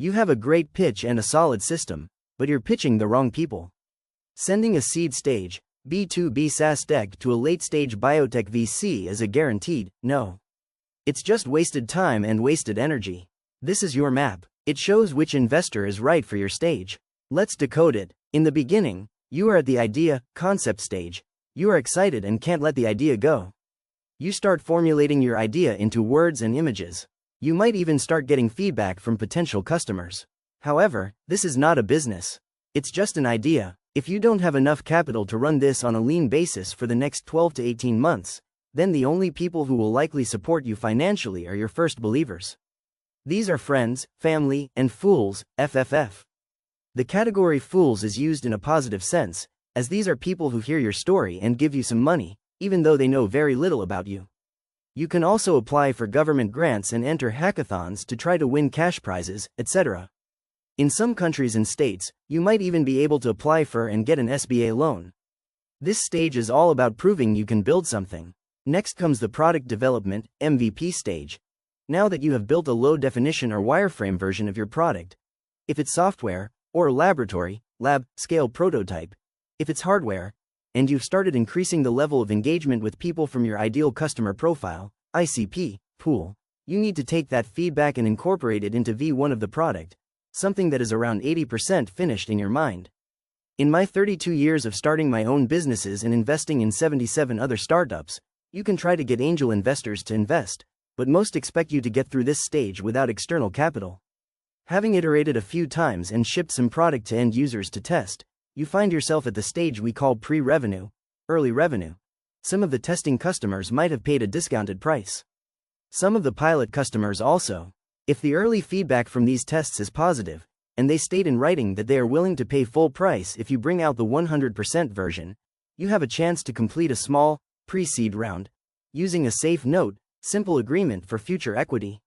You have a great pitch and a solid system, but you're pitching the wrong people. Sending a seed stage, B2B SaaS deck to a late-stage biotech VC is a guaranteed no. It's just wasted time and wasted energy. This is your map. It shows which investor is right for your stage. Let's decode it. In the beginning, you are at the idea, concept stage. You are excited and can't let the idea go. You start formulating your idea into words and images. You might even start getting feedback from potential customers. However, this is not a business. It's just an idea. If you don't have enough capital to run this on a lean basis for the next 12 to 18 months, then the only people who will likely support you financially are your first believers. These are friends, family, and fools, FFF. The category fools is used in a positive sense, as these are people who hear your story and give you some money, even though they know very little about you. You can also apply for government grants and enter hackathons to try to win cash prizes, etc. In some countries and states, you might even be able to apply for and get an SBA loan. This stage is all about proving you can build something. Next comes the product development, MVP stage. Now that you have built a low-definition or wireframe version of your product, if it's software, or a laboratory, lab-scale prototype, if it's hardware, and you've started increasing the level of engagement with people from your ideal customer profile, ICP, pool, you need to take that feedback and incorporate it into V1 of the product, something that is around 80% finished in your mind. In my 32 years of starting my own businesses and investing in 77 other startups, you can try to get angel investors to invest, but most expect you to get through this stage without external capital. Having iterated a few times and shipped some product to end users to test, you find yourself at the stage we call pre-revenue, early revenue. Some of the testing customers might have paid a discounted price. Some of the pilot customers also. If the early feedback from these tests is positive, and they state in writing that they are willing to pay full price if you bring out the 100% version, you have a chance to complete a small, pre-seed round, using a safe note, simple agreement for future equity.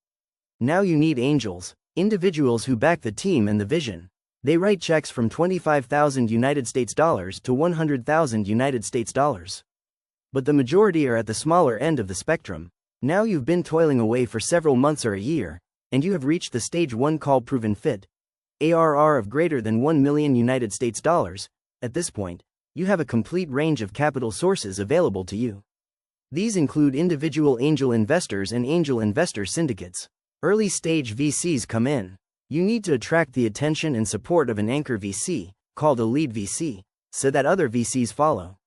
Now you need angels, individuals who back the team and the vision. They write checks from $25,000 to $100,000. But the majority are at the smaller end of the spectrum. Now you've been toiling away for several months or a year, and you have reached the stage 1 called proven fit. ARR of greater than $1 million. At this point, you have a complete range of capital sources available to you. These include individual angel investors and angel investor syndicates. Early stage VCs come in. You need to attract the attention and support of an anchor VC, called a lead VC, so that other VCs follow.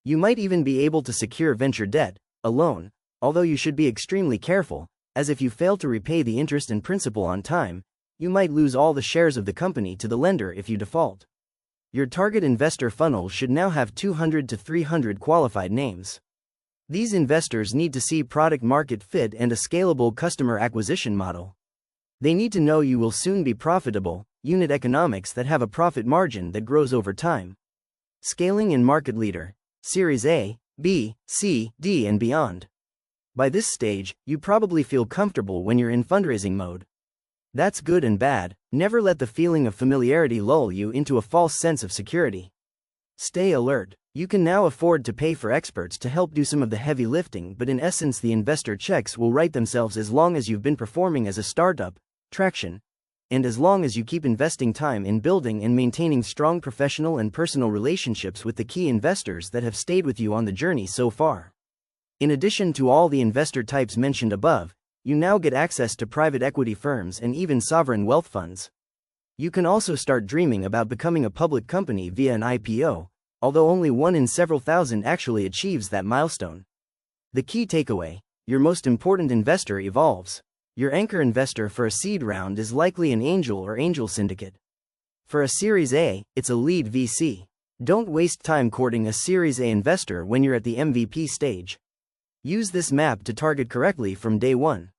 You might even be able to secure venture debt, a loan, although you should be extremely careful, as if you fail to repay the interest and principal on time, you might lose all the shares of the company to the lender if you default. Your target investor funnel should now have 200 to 300 qualified names. These investors need to see product market fit and a scalable customer acquisition model. They need to know you will soon be profitable, unit economics that have a profit margin that grows over time. Scaling and market leader, Series A, B, C, D and beyond. By this stage, you probably feel comfortable when you're in fundraising mode. That's good and bad. Never let the feeling of familiarity lull you into a false sense of security. Stay alert. You can now afford to pay for experts to help do some of the heavy lifting, but in essence the investor checks will write themselves as long as you've been performing as a startup, traction, and as long as you keep investing time in building and maintaining strong professional and personal relationships with the key investors that have stayed with you on the journey so far. In addition to all the investor types mentioned above, you now get access to private equity firms and even sovereign wealth funds. You can also start dreaming about becoming a public company via an IPO, although only one in several thousand actually achieves that milestone. The key takeaway: your most important investor evolves. Your anchor investor for a seed round is likely an angel or angel syndicate. For a Series A, it's a lead VC. Don't waste time courting a Series A investor when you're at the MVP stage. Use this map to target correctly from day one.